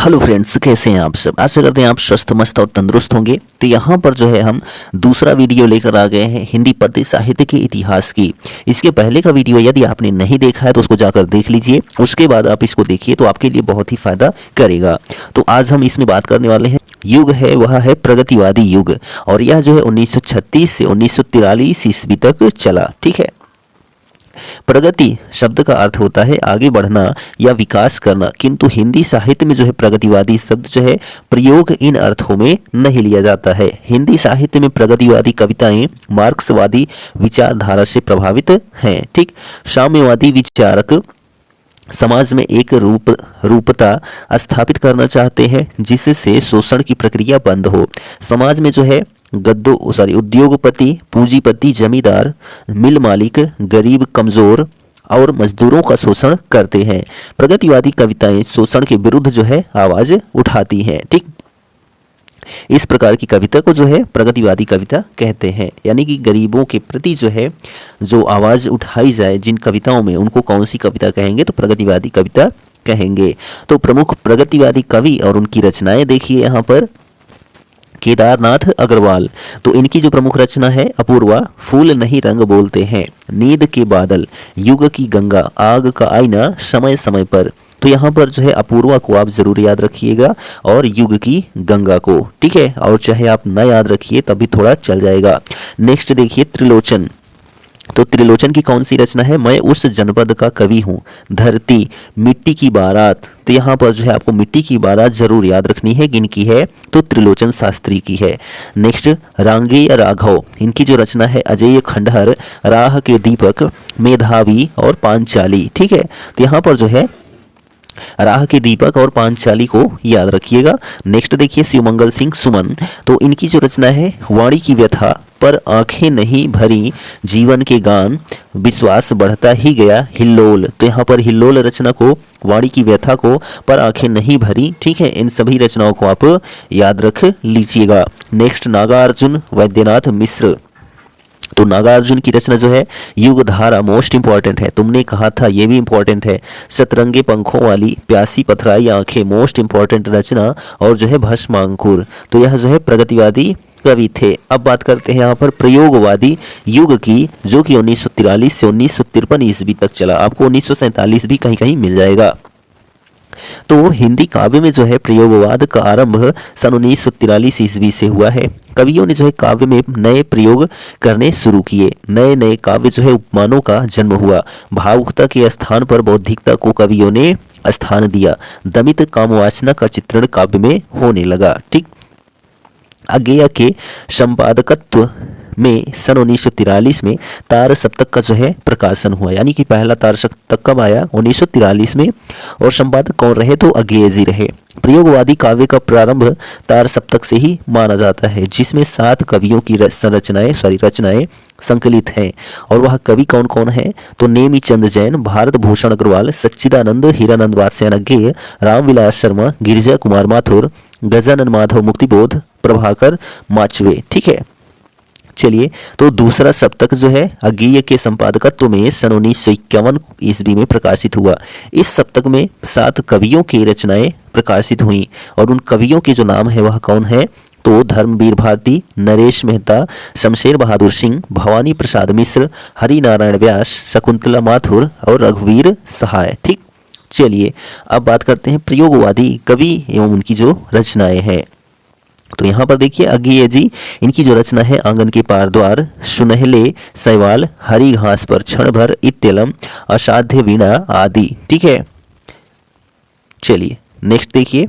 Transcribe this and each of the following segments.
Hello friends, कैसे हैं आप सब। आशा करते हैं आप स्वस्थ मस्त और तंदुरुस्त होंगे। तो यहाँ पर जो है हम दूसरा वीडियो लेकर आ गए हैं हिंदी पद्य साहित्य के इतिहास की। इसके पहले का वीडियो यदि आपने नहीं देखा है तो उसको जाकर देख लीजिए, उसके बाद आप इसको देखिए तो आपके लिए बहुत ही फायदा करेगा। तो आज हम इसमें बात करने वाले हैं, युग है वह है प्रगतिवादी युग, और यह जो है 1936 से 1943 ईस्वी तक चला। ठीक है। प्रगति शब्द का अर्थ होता है आगे बढ़ना या विकास करना, किंतु हिंदी साहित्य में जो है प्रगतिवादी शब्द जो है प्रयोग इन अर्थों में नहीं लिया जाता है। हिंदी साहित्य में प्रगतिवादी कविताएं मार्क्सवादी विचारधारा से प्रभावित हैं। ठीक। साम्यवादी विचारक समाज में एक रूपता स्थापित करना चाहते हैं जिससे शोषण की प्रक्रिया बंद हो। समाज में जो है उद्योगपति, पूंजीपति, जमींदार, मिल मालिक, गरीब, कमजोर और मजदूरों का शोषण करते हैं। प्रगतिवादी कविताएं शोषण के विरुद्ध जो है आवाज उठाती हैं। ठीक। इस प्रकार की कविता को जो है प्रगतिवादी कविता कहते हैं, यानी कि गरीबों के प्रति जो है जो आवाज उठाई जाए जिन कविताओं में, उनको कौन सी कविता कहेंगे तो प्रगतिवादी कविता कहेंगे। तो प्रमुख प्रगतिवादी कवि और उनकी रचनाएं देखिए यहाँ पर। केदारनाथ अग्रवाल, तो इनकी जो प्रमुख रचना है अपूर्वा, फूल नहीं रंग बोलते हैं, नींद के बादल, युग की गंगा, आग का आईना, समय समय पर। तो यहाँ पर जो है अपूर्वा को आप जरूर याद रखिएगा और युग की गंगा को। ठीक है। और चाहे आप न याद रखिए तब भी थोड़ा चल जाएगा। नेक्स्ट देखिए त्रिलोचन, तो त्रिलोचन की कौन सी रचना है, मैं उस जनपद का कवि हूँ, धरती, मिट्टी की बारात। तो यहाँ पर जो है आपको मिट्टी की बारात जरूर याद रखनी है, किनकी है तो त्रिलोचन शास्त्री की है। नेक्स्ट रांगेय राघव, इनकी जो रचना है अजय खंडहर, राह के दीपक, मेधावी और पांचाली। ठीक है। तो यहाँ पर जो है राह के दीपक और पांचाली को याद रखिएगा। नेक्स्ट देखिए शिवमंगल सिंह सुमन, तो इनकी जो रचना है वाणी की व्यथा, पर आंखें नहीं भरी, जीवन के गान, विश्वास बढ़ता ही गया, हिल्लोल। तो यहाँ पर हिल्लोल रचना को, वाणी की व्यथा को, पर आंखें नहीं भरी। ठीक है। इन सभी रचनाओं को आप याद रख लीजिएगा। नेक्स्ट नागार्जुन वैद्यनाथ मिश्र, तो नागार्जुन की रचना जो है युगधारा मोस्ट इंपॉर्टेंट है, तुमने कहा था ये भी इंपॉर्टेंट है। सतरंगे पंखों वाली, प्यासी पथराई आंखें मोस्ट इंपॉर्टेंट रचना, और जो है भस्मांकुर। तो यह जो है प्रगतिवादी कवि थे। अब बात करते हैं यहाँ पर प्रयोगवादी युग की, जो कि 1943 से 1953 ईस्वी तक चला। आपको 1947 भी कहीं कहीं मिल जाएगा। तो हिंदी काव्य में जो है प्रयोगवाद का आरंभ सन 1943 ईस्वी से हुआ है। कवियों ने जो है काव्य में नए प्रयोग करने शुरू किए। नए नए काव्य जो है उपमानों का जन्म हुआ। भावुकता के स्थान पर बौद्धिकता को कवियों ने स्थान दिया। दमित कामवासना का चित्रण काव्य में होने लगा। ठीक। अज्ञेय के संपादकत्व में सन 1943 में तार सप्तक का जो है प्रकाशन हुआ, यानी कि पहला तार सप्तक कब आया 1943 में, और संपादक कौन रहे तो अज्ञेय जी रहे। प्रयोगवादी काव्य का प्रारंभ तार सप्तक से ही माना जाता है, जिसमें 7 कवियों की रचनाएं संकलित हैं। और वह कवि कौन कौन है तो नेमी चंद जैन, भारत भूषण अग्रवाल, सच्चिदानंद हीरानंद वात्स्यायन अज्ञेय, रामविलास शर्मा, गिरिजा कुमार माथुर, गजानन माधव मुक्तिबोध, प्रभाकर माचवे। ठीक है। चलिए, तो दूसरा सप्तक जो है अज्ञेय के संपादकत्व में सन 1951 ईस्वी में प्रकाशित हुआ। इस सप्तक में 7 कवियों की रचनाएं प्रकाशित हुई, और उन कवियों के जो नाम है वह कौन है तो धर्मवीर भारती, नरेश मेहता, शमशेर बहादुर सिंह, भवानी प्रसाद मिश्र, हरि नारायण व्यास, शकुंतला माथुर और रघुवीर सहाय। ठीक। चलिए, अब बात करते हैं प्रयोगवादी कवि एवं उनकी जो रचनाएं हैं। तो यहाँ पर देखिए अज्ञेय जी, इनकी जो रचना है आंगन के पार द्वार, सुनहले शैवाल, हरी घास पर क्षण भर, इत्यलम, असाध्य वीणा आदि। ठीक है। चलिए नेक्स्ट देखिए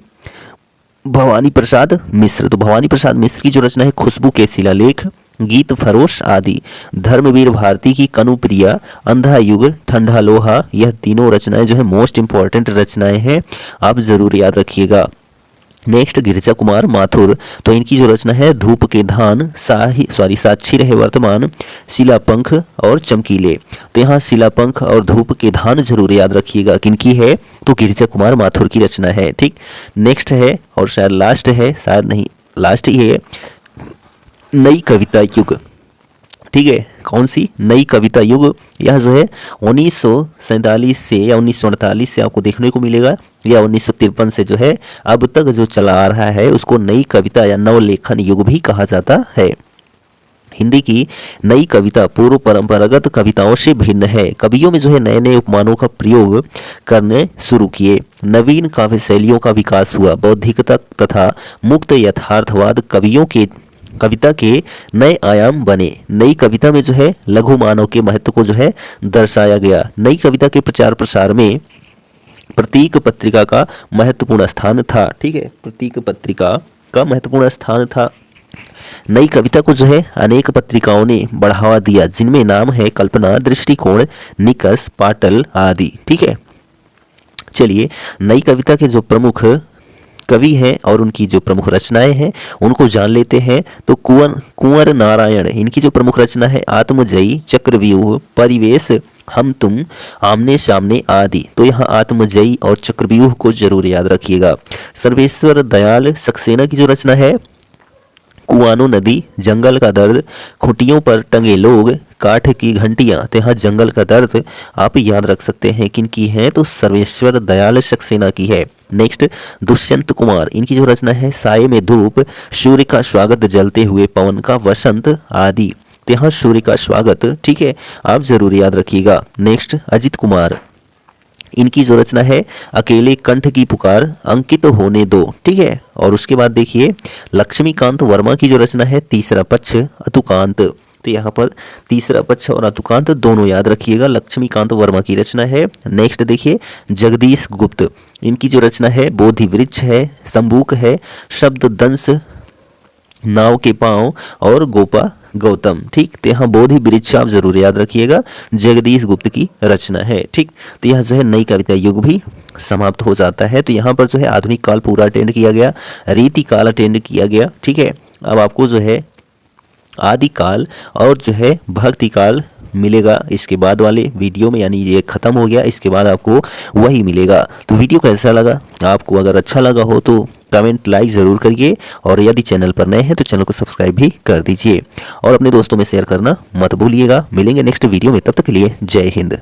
भवानी प्रसाद मिश्र, तो भवानी प्रसाद मिश्र की जो रचना है खुशबू के शिलालेख, गीत फरोश आदि। धर्मवीर भारती की कनुप्रिया, अंधा युग, ठंडा लोहा, यह तीनों रचनाएं जो है मोस्ट इंपॉर्टेंट रचनाएं हैं, आप जरूर याद रखिएगा। नेक्स्ट गिरिजा कुमार माथुर, तो इनकी जो रचना है धूप के धान, साक्षी रहे वर्तमान, शिलापंख और चमकीले। तो यहाँ शिलापंख और धूप के धान जरूर याद रखिएगा, किनकी है तो गिरिजा कुमार माथुर की रचना है। ठीक। नेक्स्ट है, और शायद लास्ट है, शायद नहीं लास्ट ही है, नई कविता युग। ठीक है। कौन सी? नई कविता युग। यह जो है 1947 से या 1948 से आपको देखने को मिलेगा, या 1953 से जो है अब तक जो चला आ रहा है उसको नई कविता या नवलेखन युग भी कहा जाता है। हिंदी की नई कविता पूर्व परंपरागत कविताओं से भिन्न है। कवियों में जो है नए नए उपमानों का प्रयोग करने शुरू किए। नवीन काव्य शैलियों का विकास हुआ। बौद्धिकता तथा मुक्त यथार्थवाद कविता के नए आयाम बने। नई कविता में जो है लघु मानव के महत्व को जो है दर्शाया गया। नई कविता के प्रचार प्रसार में प्रतीक पत्रिका का महत्वपूर्ण स्थान था। ठीक है, प्रतीक पत्रिका का महत्वपूर्ण स्थान था। नई कविता को जो है अनेक पत्रिकाओं ने बढ़ावा दिया, जिनमें नाम है कल्पना, दृष्टिकोण, निकष, पाटल आदि। ठीक है, चलिए नई कविता के जो प्रमुख कवि हैं और उनकी जो प्रमुख रचनाएं हैं उनको जान लेते हैं। तो कुंवर नारायण, इनकी जो प्रमुख रचना है आत्मजयी, चक्रव्यूह, परिवेश, हम तुम, आमने सामने आदि। तो यहाँ आत्मजयी और चक्रव्यूह को जरूर याद रखिएगा। सर्वेश्वर दयाल सक्सेना की जो रचना है कुआनो नदी, जंगल का दर्द, खुटियों पर टंगे लोग, काठ की घंटियां। तो यहाँ जंगल का दर्द आप याद रख सकते हैं किनकी है, तो सर्वेश्वर दयाल सक्सेना की है। नेक्स्ट दुष्यंत कुमार, इनकी जो रचना है साये में धूप, सूर्य का स्वागत, जलते हुए पवन का वसंत आदि। तो यहाँ सूर्य का स्वागत, ठीक है, आप जरूर याद रखिएगा। नेक्स्ट अजित कुमार, इनकी जो रचना है अकेले कंठ की पुकार, अंकित होने दो। ठीक है, और उसके बाद देखिए लक्ष्मीकांत वर्मा की जो रचना है तीसरा पक्ष, अतुकांत। तो यहाँ पर तीसरा पक्ष और अतुकांत दोनों याद रखिएगा, लक्ष्मीकांत वर्मा की रचना है। नेक्स्ट देखिए जगदीश गुप्त, इनकी जो रचना है बोधि वृक्ष है, संबूक है, शब्द दंश, नाव के पांव और गोपा गौतम। ठीक, तो यहाँ बोधि वृक्ष आप जरूर याद रखिएगा, जगदीश गुप्त की रचना है। ठीक, तो यह जो है नई कविता युग भी समाप्त हो जाता है। तो यहाँ पर जो है आधुनिक काल पूरा अटेंड किया गया, रीति काल अटेंड किया गया। ठीक है, अब आपको जो है आदि काल और जो है भक्ति काल मिलेगा इसके बाद वाले वीडियो में, यानी ये खत्म हो गया, इसके बाद आपको वही मिलेगा। तो वीडियो कैसा लगा? आपको अगर अच्छा लगा हो तो कमेंट लाइक ज़रूर करिए, और यदि चैनल पर नए हैं तो चैनल को सब्सक्राइब भी कर दीजिए और अपने दोस्तों में शेयर करना मत भूलिएगा। मिलेंगे नेक्स्ट वीडियो में, तब तक के लिए जय हिंद।